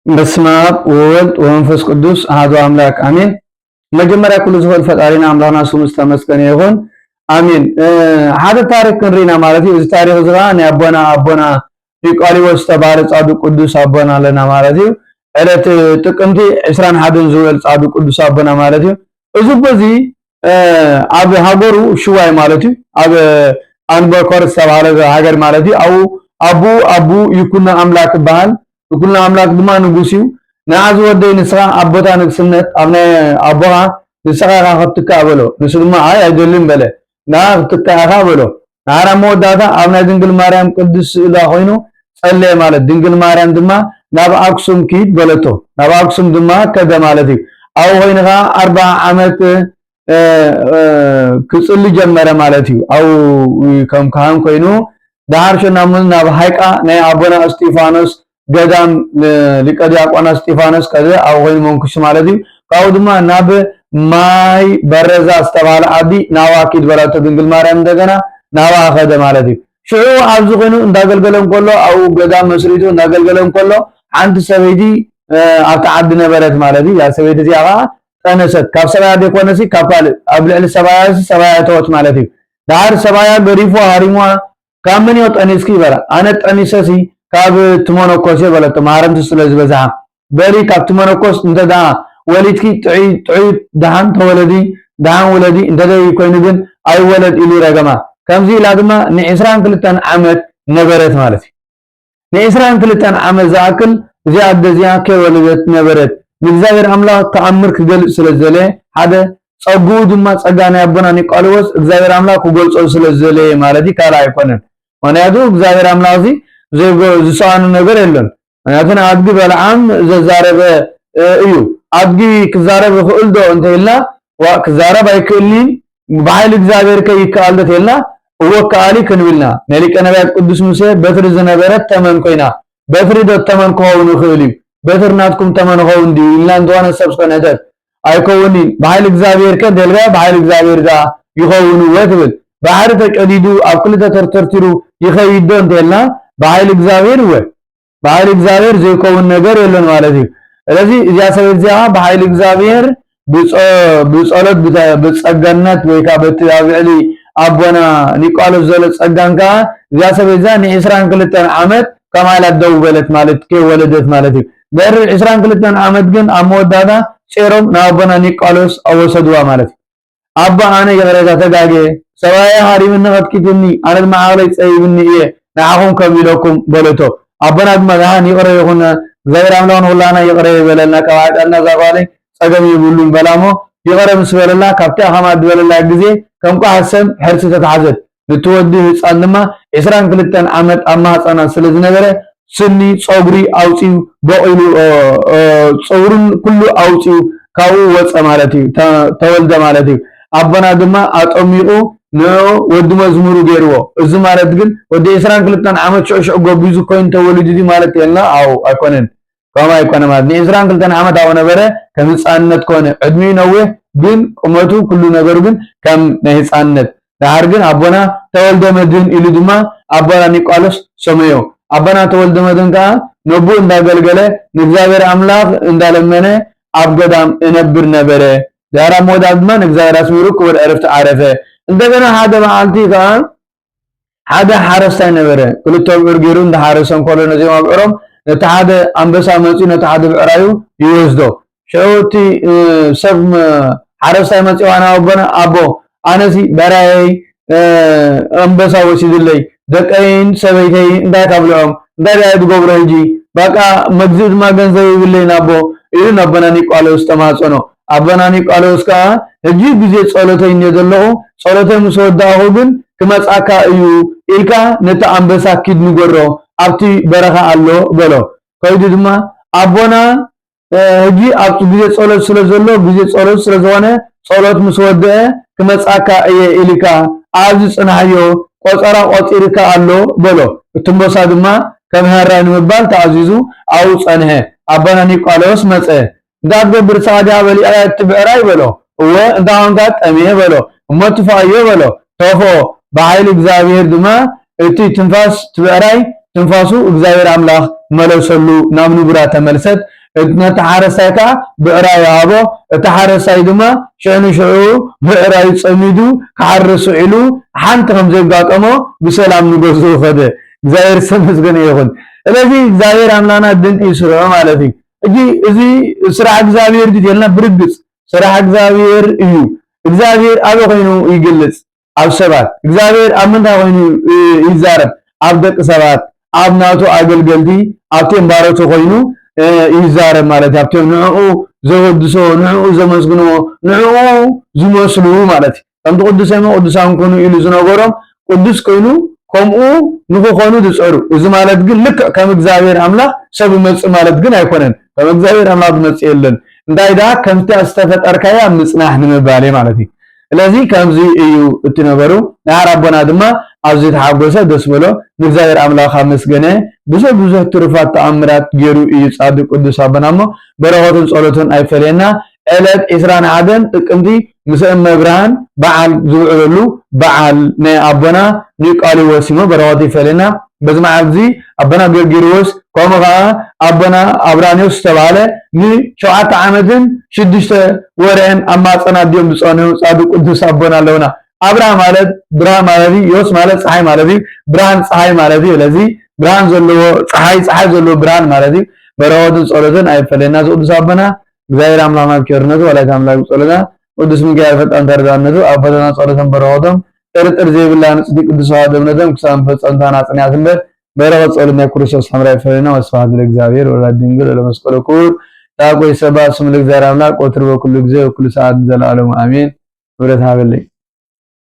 በስመ አብ ወወልድ ወመንፈስ ቅዱስ አሐዱ አምላክ አሜን። መጀመሪያ ኩሉ ዝሆን ፈጣሪና አምላክና ስሙ ተመስገነ ይሁን አሜን። ሓደ ታሪክ ክንሪና ማለት እዩ። እዚ ታሪክ ዝራ ናይ አቦና ኒቆዲሞስ ተባሃለ ጻድቅ ቅዱስ አቦና ለና ማለት እዩ። ዕለት ጥቅምቲ 21 ዝውል ጻድቅ ቅዱስ አቦና ማለት እዩ። እዚ በዚ አብ ሃገሩ ሽዋይ ማለት እዩ። አብ አንበኮር ተባሃለ ሃገር ማለት እዩ። አቡ ይኩና አምላክ በሃል ይኩና አምላክ ድማ ንጉስ እዩ። ንዓዝ ወደይ ንስኻ አቦታ ንግስነት አብና አቦኻ ንስኻ ከተካ በሎ ንሱ ድማ አይ አይደለም በለ ና ከተካ በሎ ናራ መወዳታ አብና ድንግል ማርያም ቅዱስ ኢላ ኮይኑ ጸለየ ማለት ድንግል ማርያም ድማ ናብ አክሱም ኪድ በለቶ ናብ አክሱም ድማ ከደ ማለት እዩ። አው ኮይንኻ 40 ዓመት ክጽሊ ጀመረ ማለት እዩ። አው ከም ካህን ኮይኑ ዳሃርሽና ምን ናብ ሃይቃ ናይ አቦና እስጢፋኖስ ገዳም ሊቀ ዲያቆናት እስጢፋኖስ ከዘ አው ኮይኑ መንኩስ ማለት እዩ። ካው ድማ ናብ ማይ በረዛ ዝተባለ አዲ ናዋ ኪድ በለቶ ድንግል ማርያም እንደገና ናዋ ከደ ማለት እዩ። ሽዑ ኣብዚ ኮይኑ እንዳገልገለም ከሎ አው ገዳም መስሪቱ እንዳገልገለም ከሎ አንድ ሰበይቲ ኣብታ ዓዲ ነበረት ማለት እዩ። ያ ሰበይቲ እዚኣ ጠነሰት ካብ ሰባያ ደኮነሲ ካፓል ኣብ ልዕሊ ሰባያ ተወት ማለት እዩ። ዳር ሰባያ ገሪፎ ሃሪሟ ካብ ምን ጠኒስኪ ይበላ አነ ጠኒሰሲ ካብ ትሞነኮስ በለቶ ማረምት ስለዚ በዛሃ በሪ ካብ ትሞነኮስ እንተዳ ወሊድኪ ጥዑይ ደሃን ተወለዲ ደሃን ወለዲ እንተደይ ኮይኑ ግን አይ ወለድ ኢሉ ረገማ ከምዚ ኢላ ድማ ን22 ዓመት ነበረት ማለት እዩ። ን22 ዓመት ዝኣክል እዚኣ ደዚያ ከወለደት ነበረት ንእግዚአብሔር አምላክ ተአምር ክገልጽ ስለዘለ ሓደ ጸጉ ድማ ጸጋ ናይ አቦና ኒቆዲሞስ እግዚአብሔር አምላክ ክገልጾ ስለዘለ ማለት ካላ አይኮነን። ምክንያቱ እግዚአብሔር አምላክ ዝሰዋኑ ነገር የለን። ምክንያቱም አድጊ በልዓም ዘዛረበ እዩ አድጊ ክዛረብ ክእልዶ እንተይልና ክዛረብ አይክእልኒ በኃይል እግዚአብሔር ከይካልደት የልና ወካሊ ክንብልና ነሊቀ ነቢያት ቅዱስ ሙሴ በትር ዝነበረት ተመን ኮይና በትር ተመን ከሆኑ ክእልዩ በትርናትኩም ተመንኸው እንዲ ኢልና እንደሆነ ሰብስከነተት አይኮውኒ በኃይል እግዚአብሔር ከደልጋ በኃይል እግዚአብሔር ጋር ይኸውኑ ወትብል ባህር ተቀዲዱ አብክልተ ተርተርቲሩ ይኸይዶ እንተልና በኃይል እግዚአብሔር በኃይል እግዚአብሔር ዘይኮውን ነገር የለን ማለት እዩ። ስለዚህ እዚያ ሰበዚያ በኃይል እግዚአብሔር ብጸሎት በጸጋነት ወይካ በትያብዕሊ አቦና ኒቆዲሞስ ዘለ ጸጋንካ እዚያ ሰበዚያ ን22 ዓመት ከማላት ደው በለት ማለት ከወለደት ማለት እዩ። በር 22 ዓመት ግን አመወዳታ ጼሮም ናቦና ኒቆዲሞስ አወሰድዋ ማለት አባ አነ የገረዳ ተጋጌ ሰባያ ሃሪምነ ወጥቂትኒ አነ ማዓለይ ጸይብኒ ናኹም ከሚለኩም በለቶ አቦና ማዳን ይቀረ ይኹን እግዚአብሔር አምላክ ሁላና ይቀረ ይበለና ከዋዳና ዘባለ ጸገም ይብሉን በላሞ ይቀረ ምስበለላ ካብታ ሐማድ በለላ ጊዜ ከምቋ ሐሰብ ሕርስ ተታሐዘት ልትወዲ ህፃን ድማ 22 ዓመት አማህፃና ስለዝነበረ ስኒ ጾጉሪ አውጪው በቂሉ ጾጉሩን ኩሉ አውጪው ካው ወፀ ማለት እዩ ተወልደ ማለት እዩ። አቦና ድማ አጠሚቁ ነው ወዲ መዝሙሩ ገይርዎ እዚ ማለት ግን ወዲ 22 ዓመት ሸሽዕ ጎቢዙ ኮይን ተወልዲ ማለት የልና አው አይኮነን ከማ አይኮነ ማለት 22 ዓመት አው ነበረ ከም ህፃንነት ኮነ እድሜ ነው ግን ቁመቱ ኩሉ ነገር ግን ከም ናይ ህፃንነት ዳር ግን አቦና ተወልደ መድን ኢሉ ድማ አቦና ኒቆዲሞስ ሰመዮ አቦና ተወልደ መድን ካ ነቡ እንዳገልገለ ንእግዚአብሔር አምላክ እንዳለመነ አብ ገዳም እነብር ነበረ። ዳራ ሞዳድማ ንእግዚአብሔር አስሚሩ ክብር ዕረፍት ዓረፈ። እንደገና ሓደ መዓልቲ ካ ሓደ ሓረስታይ ነበረ ክልቶም እርጊሩ እንዳሓረሰን ኮሎ ነዚኦም አብዕሮም ነቲ ሓደ አንበሳ መፂ ነቲ ሓደ ብዕራዩ ይወስዶ ሸውቲ ሰብ ሓረስታይ መፂ ዋና አቦና አቦ አነሲ በራይ አንበሳ ወሲድለይ ደቀይን ሰበይተይ እንዳካብሎም እንዳይ ድጎብረ እንጂ በቃ መግዝድ ማ ገንዘብ ይብለኝ አቦ ኢሉ አቦና ኒቆዲሞስ ተማጸኖ አቦና ኒቆዲሞስ ካ እጂ ጊዜ ጸሎተኝ የዘለው ጸሎተኝ ሙሰወዳሁ ግን ከመጻካ እዩ ኢልካ ነታ አንበሳ ኪድ ንጎሮ ኣብቲ በረኻ አሎ በሎ ከይዱ ድማ አቦና እጂ ኣብቲ ጊዜ ጸሎት ስለዘሎ ጊዜ ጸሎት ስለዘሆነ ጸሎት ሙሰወደ ከመጻካ ኢልካ አዝ ጽናህዮ ቆጸራ ቆጢርካ አሎ በሎ እትምበሳ ድማ ከመሃራን መባል ተአዚዙ አው ጸንሄ አቦና ኒቆዲሞስ መጸ እንዳገብር ሳዳ በሊ አያት ብዕራይ በሎ እንዳውን ጋር ጠሚየ በሎ ሞትፋዮ በሎ ተፎ በኃይል እግዚአብሔር ድማ እቲ ትንፋስ ትብዕራይ ትንፋሱ እግዚአብሔር አምላኽ መለሰሉ ናብ ንቡራ ተመልሰት ነቲ ሓረስታይ ከዓ ብዕራይ ይሃቦ እቲ ሓረስታይ ድማ ሽዑ ብዕራይ ፀሚዱ ክሓርስ ዒሉ ሓንቲ ከም ዘጋጠሞ ብሰላም ንገዝኡ ኸደ እግዚአብሔር ተመስገነ ይኹን ስለዚህ እግዚአብሔር አምላክና ድንቅ ይስራ ማለት እዩ እዚ ስራሕ እግዚአብሔር ድልና ብርግጽ ስራሕ እግዚአብሔር እዩ እግዚአብሔር ኣብ ኮይኑ ይግለጽ ኣብ ሰባት እግዚአብሔር ኣብ ምንታይ ኮይኑ ይዛረብ ኣብ ደቂ ሰባት ኣብ ናቱ አገልገልቲ ኣብ ተምባረቱ ኮይኑ ይዛረብ ማለት ኣብ ንዑ ዘወድሶ ንዑ ዘመስግኖ ንዑ ዝመስሉ ማለት ከም ቅዱሳን ቅዱሳን ኮኑ ኢሉ ዝነበሮም ቅዱስ ኮይኑ ከምኡ ንኾኑ ዝጽሩ እዚ ማለት ግን ልክ ከም እግዚአብሔር አምላክ ሰብ መጽ ማለት ግን አይኮነን ከም እግዚአብሔር አምላክ መጽ የለን እንዳይዳ ከምታ አስተፈጠርካያ ምጽናህ ንመባሌ ማለት እዩ ስለዚህ ከምዚ እዩ እትነበሩ ናራቦና ድማ ኣብዚ ተሓጎሰ ደስ ብሎ ንእግዚአብሔር አምላክ አመስገነ ብዙ ትሩፋት ተአምራት ገይሩ እዩ ጻድቅ ቅዱስ አበናሞ በረኸቱን ጸሎቱን አይፈለና ዕለት 21 ጥቅምቲ ምስእም መብርሃን በዓል ዝውዕሉ በዓል ናይ አቦና ኒቃሊዎስ ነው በረኸቱ ይፈለና በዝማዓዚ አቦና ገርጊሮስ ከምኡ አቦና አብራኒዮስ ተባለ ኒ7 ዓመትን 6 ወርዕን አማጸና ዲዮም ዝጸነው ጻድቅ ቅዱስ አቦና ለውና አብርሃም ማለት ብርሃን ማለት ዮስ ማለት ፀሐይ ማለት ብርሃን ፀሐይ ማለት ለዚ ብርሃን ዘለዎ ፀሐይ ዘለዎ ብርሃን ማለት በረኸቱን ጸሎቱን አይፈለና ቅዱስ አቦና እግዚአብሔር አምላክ ከርነቱ ወላይታ አምላክ ጸሎታ ቅዱስ ሚካኤል ፈጣን ተርዳነቱ አፈተና ጸሎተን በረኸቱን ጥርጥር ዘይብላን ጽድቅ ቅዱስ አደምነተም ክሳም ፈጸምታና ጽንያትን በረኸት ጸሎትና ክርስቶስ ሐምራ ይፈለና ወስብሐት ለእግዚአብሔር ወለወላዲቱ ድንግል ለመስቀሉ ክቡር ታቆይ ሰባ ስም ለእግዚአብሔር አምላክ ወትር በኩሉ ጊዜ ወኩሉ ሰዓት ዘላለም አሜን። ወለታ ሀበለይ